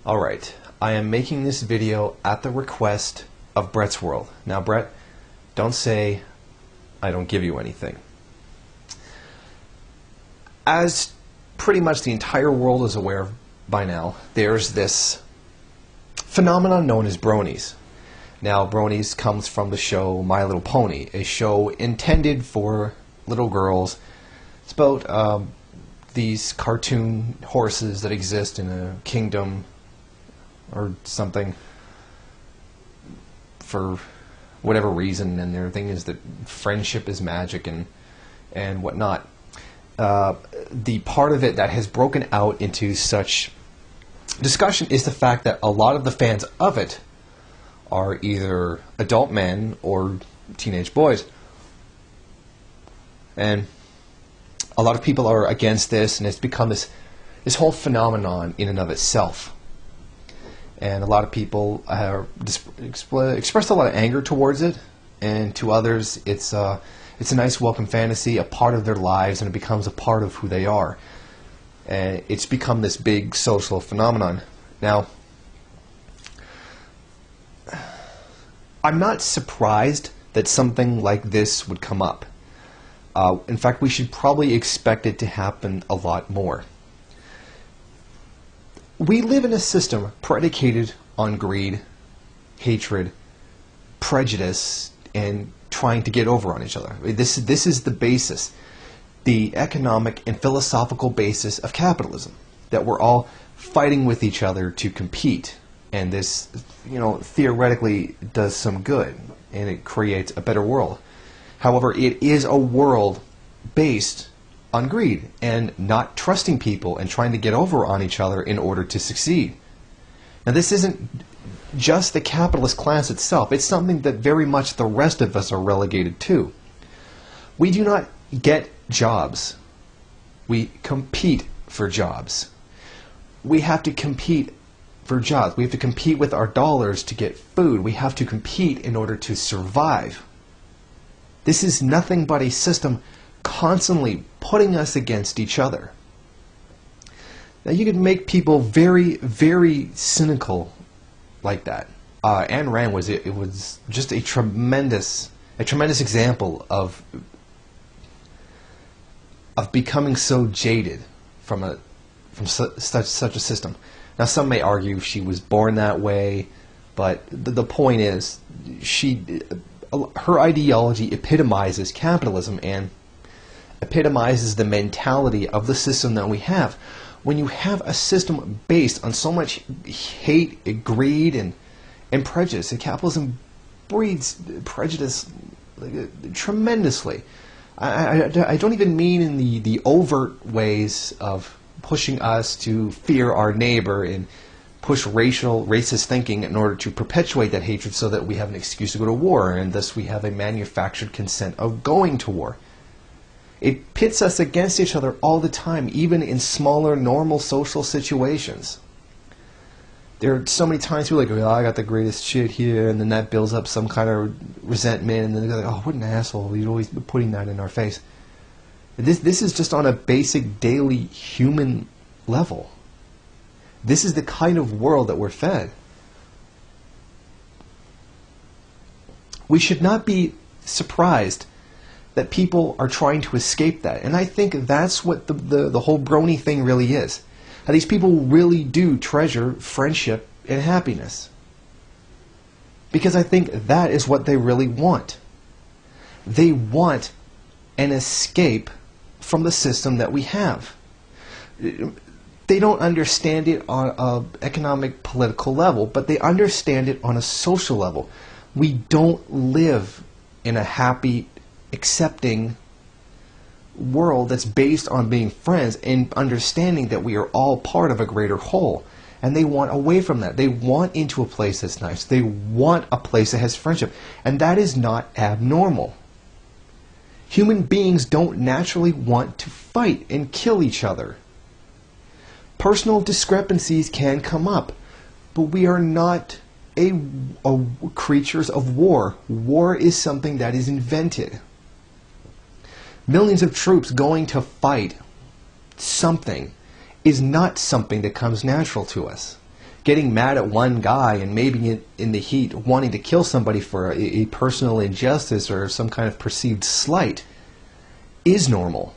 Alright, I am making this video at the request of Brett's World. Now Brett, don't say I don't give you anything. As pretty much the entire world is aware of by now, there's this phenomenon known as Bronies. Now Bronies comes from the show My Little Pony, a show intended for little girls. It's about these cartoon horses that exist in a kingdom or something for whatever reason, and their thing is that friendship is magic and whatnot. The part of it that has broken out into such discussion is the fact that a lot of the fans of it are either adult men or teenage boys. And a lot of people are against this, and it's become this whole phenomenon in and of itself. And a lot of people have expressed a lot of anger towards it, and to others it's a nice welcome fantasy, a part of their lives, and it becomes a part of who they are. And it's become this big social phenomenon. Now, I'm not surprised that something like this would come up. In fact, we should probably expect it to happen a lot more. We live in a system predicated on greed, hatred, prejudice, and trying to get over on each other. This is the basis, the economic and philosophical basis of capitalism, that we're all fighting with each other to compete. And this, theoretically does some good, and it creates a better world. However, it is a world based on greed and not trusting people and trying to get over on each other in order to succeed. Now, this isn't just the capitalist class itself. It's something that very much the rest of us are relegated to. We do not get jobs. We compete for jobs. We have to compete for jobs. We have to compete with our dollars to get food. We have to compete in order to survive. This is nothing but a system constantly putting us against each other. Now, you can make people very, very cynical like that. Ayn Rand was just a tremendous example of becoming so jaded from such a system. Now, some may argue she was born that way, but the point is, her ideology epitomizes capitalism and epitomizes the mentality of the system that we have. When you have a system based on so much hate, greed, and prejudice, and capitalism breeds prejudice tremendously. I don't even mean in the overt ways of pushing us to fear our neighbor and push racist thinking in order to perpetuate that hatred so that we have an excuse to go to war, and thus we have a manufactured consent of going to war. It pits us against each other all the time, even in smaller, normal social situations. There are so many times people are like, oh, I got the greatest shit here, and then that builds up some kind of resentment, and then they're like, oh, what an asshole, you'd always be putting that in our face. This is just on a basic daily human level. This is the kind of world that we're fed. We should not be surprised that people are trying to escape that. And I think that's what the whole Brony thing really is. How these people really do treasure friendship and happiness. Because I think that is what they really want. They want an escape from the system that we have. They don't understand it on an economic, political level, but they understand it on a social level. We don't live in a happy, accepting world that's based on being friends and understanding that we are all part of a greater whole. And they want away from that. They want into a place that's nice. They want a place that has friendship. And that is not abnormal. Human beings don't naturally want to fight and kill each other. Personal discrepancies can come up, but we are not creatures of war. War is something that is invented. Millions of troops going to fight something is not something that comes natural to us. getting mad at one guy and maybe in the heat wanting to kill somebody for a personal injustice or some kind of perceived slight is normal.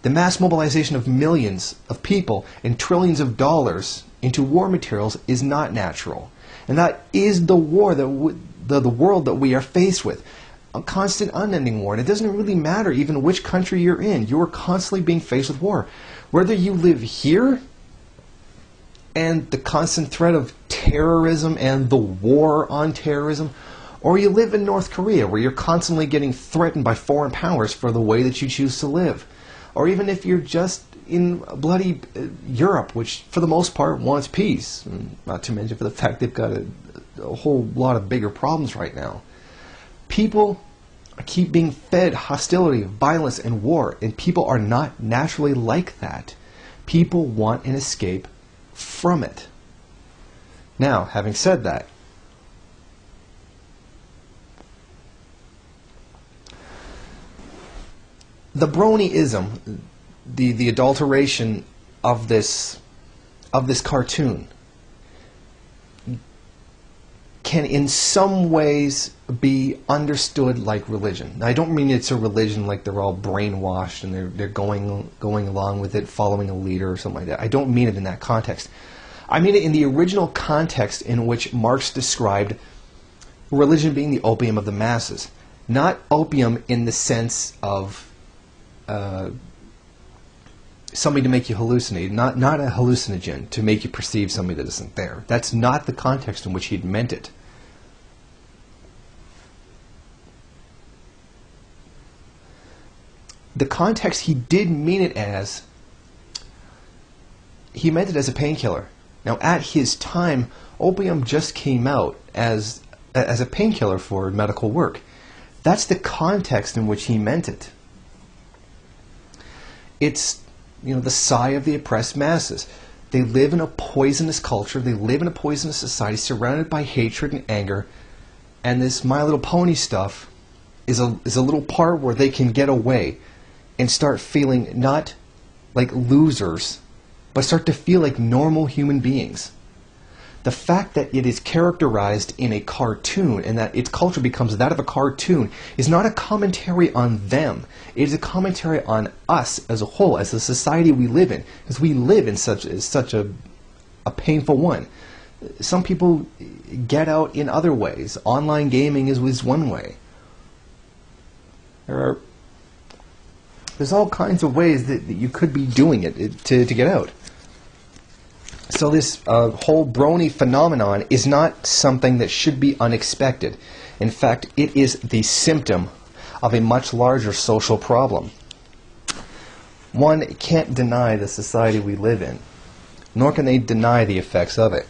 The mass mobilization of millions of people and trillions of dollars into war materials is not natural. And that is the war, the world that we are faced with. A constant unending war. And it doesn't really matter even which country you're in. You are constantly being faced with war. Whether you live here and the constant threat of terrorism and the war on terrorism, or you live in North Korea where you're constantly getting threatened by foreign powers for the way that you choose to live. Or even if you're just in bloody Europe, which for the most part wants peace, not to mention for the fact they've got a whole lot of bigger problems right now. People keep being fed hostility, violence, and war, and people are not naturally like that. People want an escape from it. Now, having said that, the Bronyism, the adulteration of this cartoon, can in some ways be understood like religion. Now, I don't mean it's a religion like they're all brainwashed and they're going along with it, following a leader or something like that. I don't mean it in that context. I mean it in the original context in which Marx described religion being the opium of the masses. Not opium in the sense of somebody to make you hallucinate, not a hallucinogen to make you perceive somebody that isn't there. That's not the context in which he'd meant it. The context he did mean it as, he meant it as a painkiller. Now, at his time, opium just came out as a painkiller for medical work. That's the context in which he meant it. It's, the sigh of the oppressed masses. They live in a poisonous culture. They live in a poisonous society surrounded by hatred and anger. And this My Little Pony stuff is a little part where they can get away and start feeling not like losers, but start to feel like normal human beings. The fact that it is characterized in a cartoon and that its culture becomes that of a cartoon is not a commentary on them. It is a commentary on us as a whole, as the society we live in, because we live in such a painful one. Some people get out in other ways. Online gaming is one way. There's all kinds of ways that you could be doing it to get out. So this whole Brony phenomenon is not something that should be unexpected. In fact, it is the symptom of a much larger social problem. One can't deny the society we live in, nor can they deny the effects of it.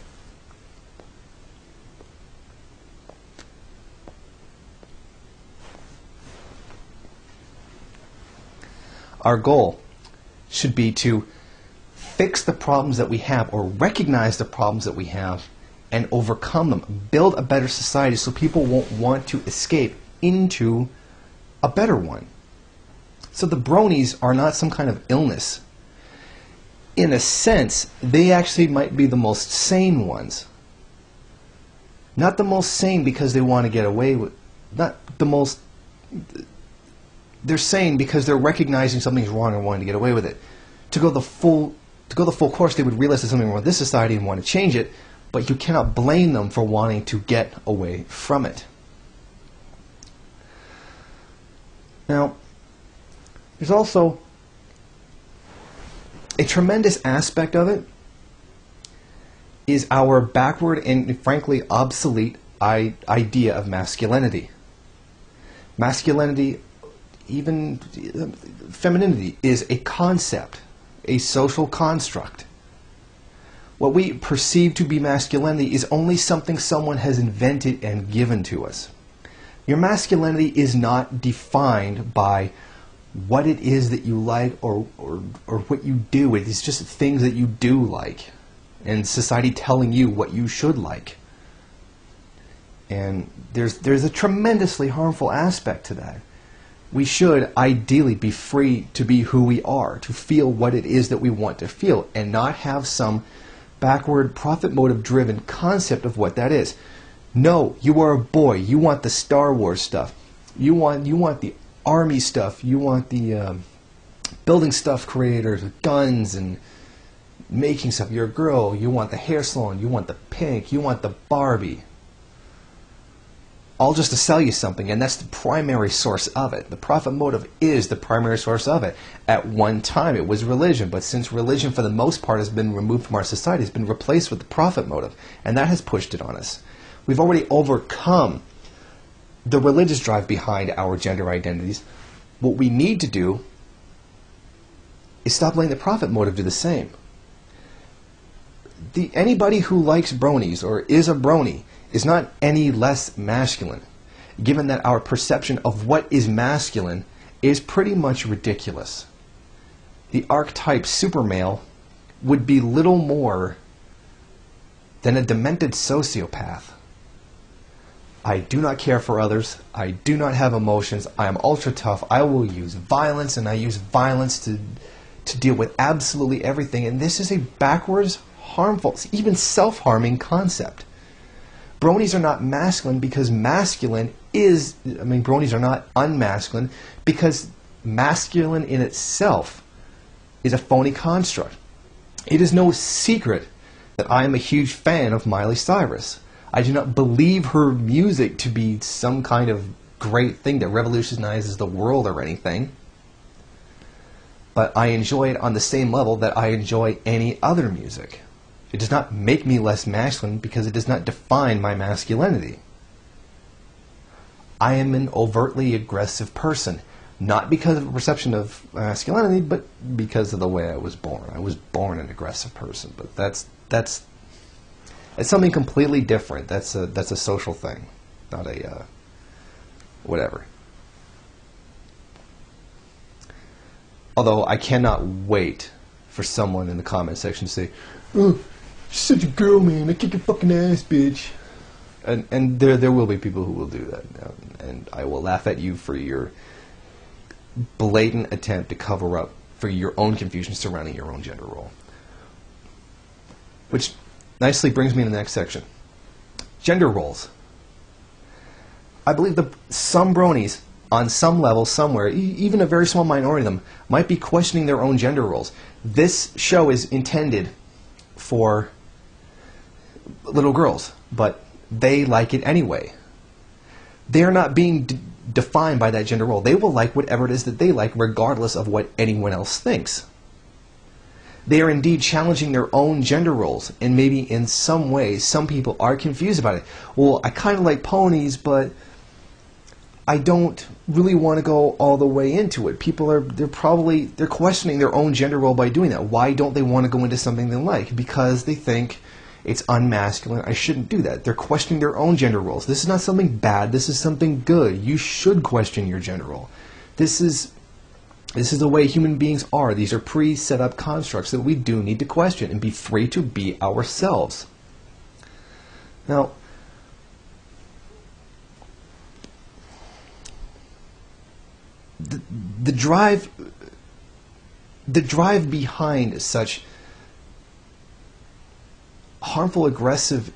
Our goal should be to fix the problems that we have, or recognize the problems that we have and overcome them. Build a better society so people won't want to escape into a better one. So the Bronies are not some kind of illness. In a sense, they actually might be the most sane ones. Not the most sane because they want to get away with, not the most, they're sane because they're recognizing something's wrong and wanting to get away with it. To go the full course, they would realize there's something wrong with this society and want to change it, but you cannot blame them for wanting to get away from it. Now, there's also a tremendous aspect of it is our backward and frankly obsolete idea of masculinity. Masculinity, even femininity, is a concept, a social construct. What we perceive to be masculinity is only something someone has invented and given to us. Your masculinity is not defined by what it is that you like or what you do. It is just things that you do like, and society telling you what you should like. And there's a tremendously harmful aspect to that. We should ideally be free to be who we are, to feel what it is that we want to feel, and not have some backward, profit motive driven concept of what that is. No, you are a boy. You want the Star Wars stuff. You want the army stuff. You want the building stuff creators with guns and making stuff. You're a girl. You want the hair salon. You want the pink. You want the Barbie. All just to sell you something, and that's the primary source of it. The profit motive is the primary source of it. At one time it was religion, but since religion for the most part has been removed from our society, it's been replaced with the profit motive, and that has pushed it on us. We've already overcome the religious drive behind our gender identities. What we need to do is stop letting the profit motive do the same. Anybody who likes bronies or is a brony is not any less masculine, given that our perception of what is masculine is pretty much ridiculous. The archetype supermale would be little more than a demented sociopath. I do not care for others. I do not have emotions. I am ultra tough. I will use violence, and I use violence to deal with absolutely everything. And this is a backwards, harmful, even self-harming concept. Bronies are not masculine because masculine is, bronies are not unmasculine because masculine in itself is a phony construct. It is no secret that I am a huge fan of Miley Cyrus. I do not believe her music to be some kind of great thing that revolutionizes the world or anything. But I enjoy it on the same level that I enjoy any other music. It does not make me less masculine because it does not define my masculinity. I am an overtly aggressive person, not because of a perception of masculinity, but because of the way I was born. I was born an aggressive person, but that's something completely different. That's a social thing, not a whatever. Although I cannot wait for someone in the comment section to say, "Oh, you're such a girl, man. I kick your fucking ass, bitch." And there will be people who will do that, and I will laugh at you for your blatant attempt to cover up for your own confusion surrounding your own gender role. Which nicely brings me to the next section. Gender roles. I believe that some bronies, on some level, somewhere, even a very small minority of them, might be questioning their own gender roles. This show is intended for little girls, but they like it anyway. They're not being defined by that gender role. They will like whatever it is that they like, regardless of what anyone else thinks. They are indeed challenging their own gender roles, and maybe in some ways, some people are confused about it. Well, I kind of like ponies, but I don't really want to go all the way into it. They're questioning their own gender role by doing that. Why don't they want to go into something they like? Because they think it's unmasculine. I shouldn't do that. They're questioning their own gender roles. This is not something bad. This is something good. You should question your gender role. This is the way human beings are. These are pre-set up constructs that we do need to question and be free to be ourselves. Now, the drive behind such harmful, aggressive,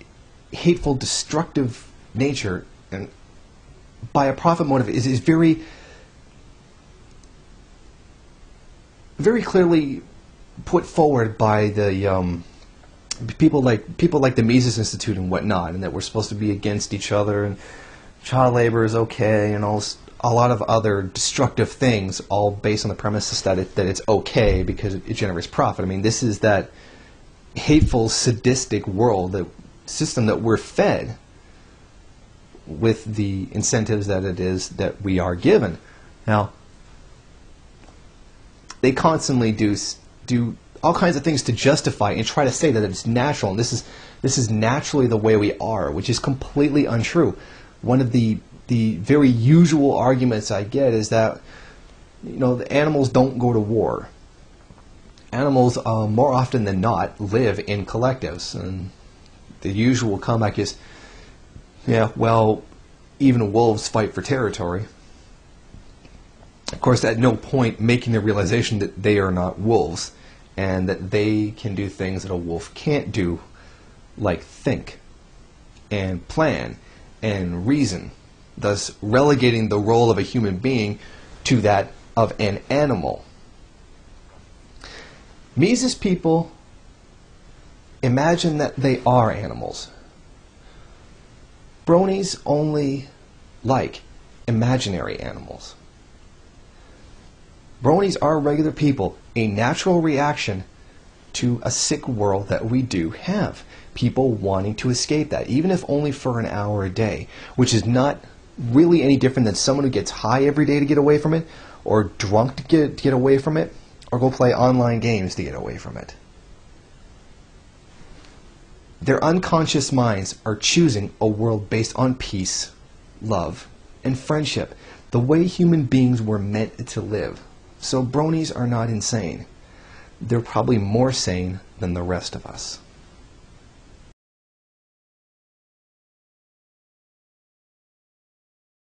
hateful, destructive nature, and by a profit motive, is very, very clearly put forward by the people like the Mises Institute and whatnot, and that we're supposed to be against each other, and child labor is okay, and a lot of other destructive things, all based on the premise that it's okay because it generates profit. I mean, this is that hateful, sadistic system that we're fed with the incentives that it is that we are given. Now, they constantly do all kinds of things to justify and try to say that it's natural, and this is naturally the way we are, which is completely untrue. One of the very usual arguments I get is that, the animals don't go to war. Animals, more often than not, live in collectives, and the usual comeback is, yeah, well, even wolves fight for territory. Of course, at no point making the realization that they are not wolves, and that they can do things that a wolf can't do, like think and plan and reason, thus relegating the role of a human being to that of an animal. Mises people imagine that they are animals. Bronies only like imaginary animals. Bronies are regular people, a natural reaction to a sick world that we do have. People wanting to escape that, even if only for an hour a day, which is not really any different than someone who gets high every day to get away from it, or drunk to get away from it, or go play online games to get away from it. Their unconscious minds are choosing a world based on peace, love, and friendship, the way human beings were meant to live. So Bronies are not insane. They're probably more sane than the rest of us.